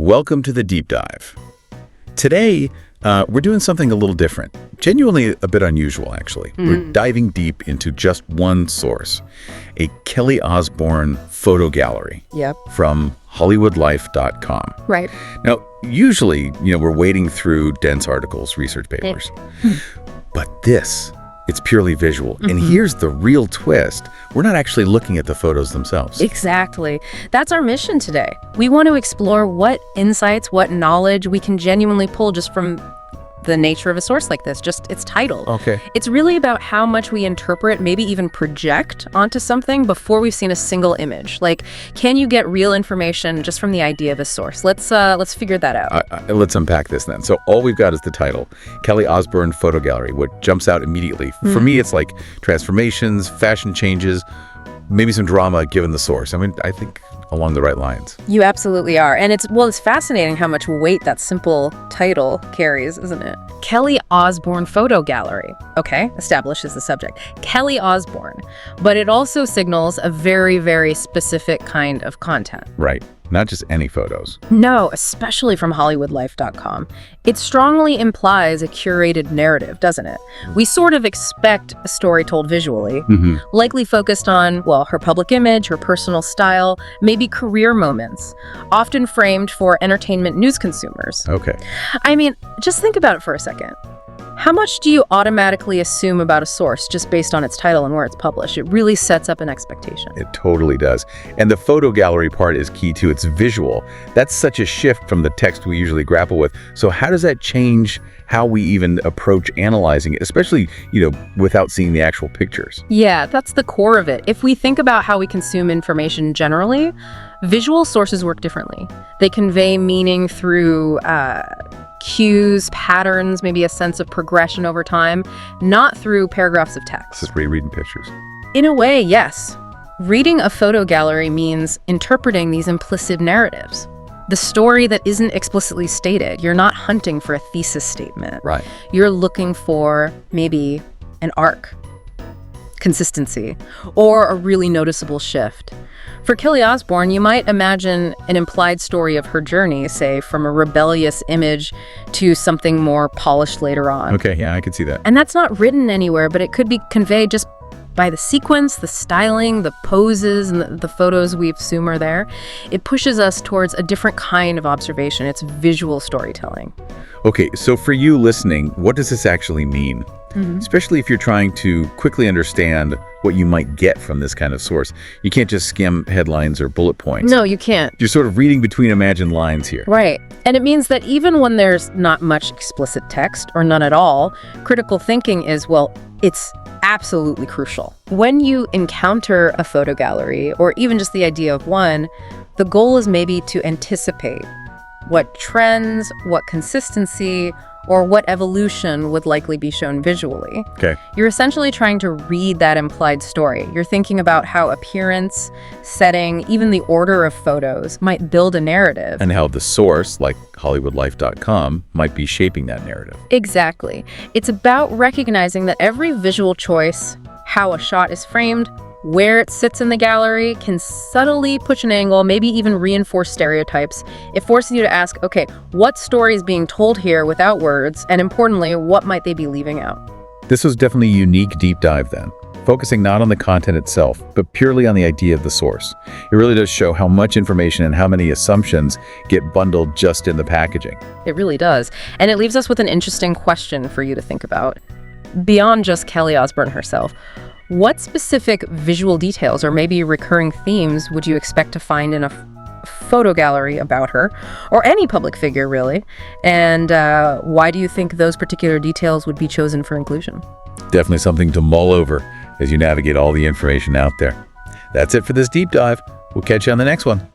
Welcome to the Deep Dive. Today, we're doing something a little different, genuinely a bit unusual, actually. We're diving deep into just one source, a Kelly Osbourne photo gallery from HollywoodLife.com. Right. Now, usually, we're wading through dense articles, research papers. But this, it's purely visual. And here's the real twist. We're not actually looking at the photos themselves. Exactly. That's our mission today. We want to explore what insights, what knowledge we can genuinely pull just from the nature of a source like this, just its title. Okay. It's really about how much we interpret, maybe even project onto something before we've seen a single image. Like, can you get real information just from the idea of a source? Let's figure that out. Let's unpack this then. So all we've got is the title, Kelly Osbourne Photo Gallery, what jumps out immediately. For me, it's like transformations, fashion changes, maybe some drama given the source. I mean, I think along the right lines. You absolutely are. And it's fascinating how much weight that simple title carries, isn't it? Kelly Osbourne Photo Gallery. Okay, establishes the subject. Kelly Osbourne. But it also signals a very, very specific kind of content. Right. Not just any photos. No, especially from HollywoodLife.com. It strongly implies a curated narrative, doesn't it? We sort of expect a story told visually, likely focused on, well, her public image, her personal style, maybe career moments, often framed for entertainment news consumers. Okay. I mean, just think about it for a second. How much do you automatically assume about a source just based on its title and where it's published? It really sets up an expectation. It totally does. And the photo gallery part is key too. It's visual. That's such a shift from the text we usually grapple with. So how does that change how we even approach analyzing it, especially, without seeing the actual pictures? Yeah, that's the core of it. If we think about how we consume information generally, visual sources work differently. They convey meaning through cues, patterns, maybe a sense of progression over time, not through paragraphs of text. Just rereading pictures. In a way, yes. Reading a photo gallery means interpreting these implicit narratives. The story that isn't explicitly stated. You're not hunting for a thesis statement. Right. You're looking for maybe an arc, consistency, or a really noticeable shift. For Kelly Osbourne, you might imagine an implied story of her journey, say, from a rebellious image to something more polished later on. Okay, yeah, I could see that. And that's not written anywhere, but it could be conveyed just by the sequence, the styling, the poses, and the photos we assume are there. It pushes us towards a different kind of observation. It's visual storytelling. Okay, so for you listening, what does this actually mean? Especially if you're trying to quickly understand what you might get from this kind of source. You can't just skim headlines or bullet points. No, you can't. You're sort of reading between imagined lines here. Right. And it means that even when there's not much explicit text, or none at all, critical thinking is, it's absolutely crucial. When you encounter a photo gallery, or even just the idea of one, the goal is maybe to anticipate what trends, what consistency, or what evolution would likely be shown visually. Okay. You're essentially trying to read that implied story. You're thinking about how appearance, setting, even the order of photos might build a narrative. And how the source, like HollywoodLife.com, might be shaping that narrative. Exactly. It's about recognizing that every visual choice, how a shot is framed, where it sits in the gallery, can subtly push an angle, maybe even reinforce stereotypes. It forces you to ask, okay, what story is being told here without words? And importantly, what might they be leaving out? This was definitely a unique deep dive then, focusing not on the content itself, but purely on the idea of the source. It really does show how much information and how many assumptions get bundled just in the packaging. It really does. And it leaves us with an interesting question for you to think about. Beyond just Kelly Osbourne herself, what specific visual details or maybe recurring themes would you expect to find in a photo gallery about her, or any public figure, really? And why do you think those particular details would be chosen for inclusion? Definitely something to mull over as you navigate all the information out there. That's it for this deep dive. We'll catch you on the next one.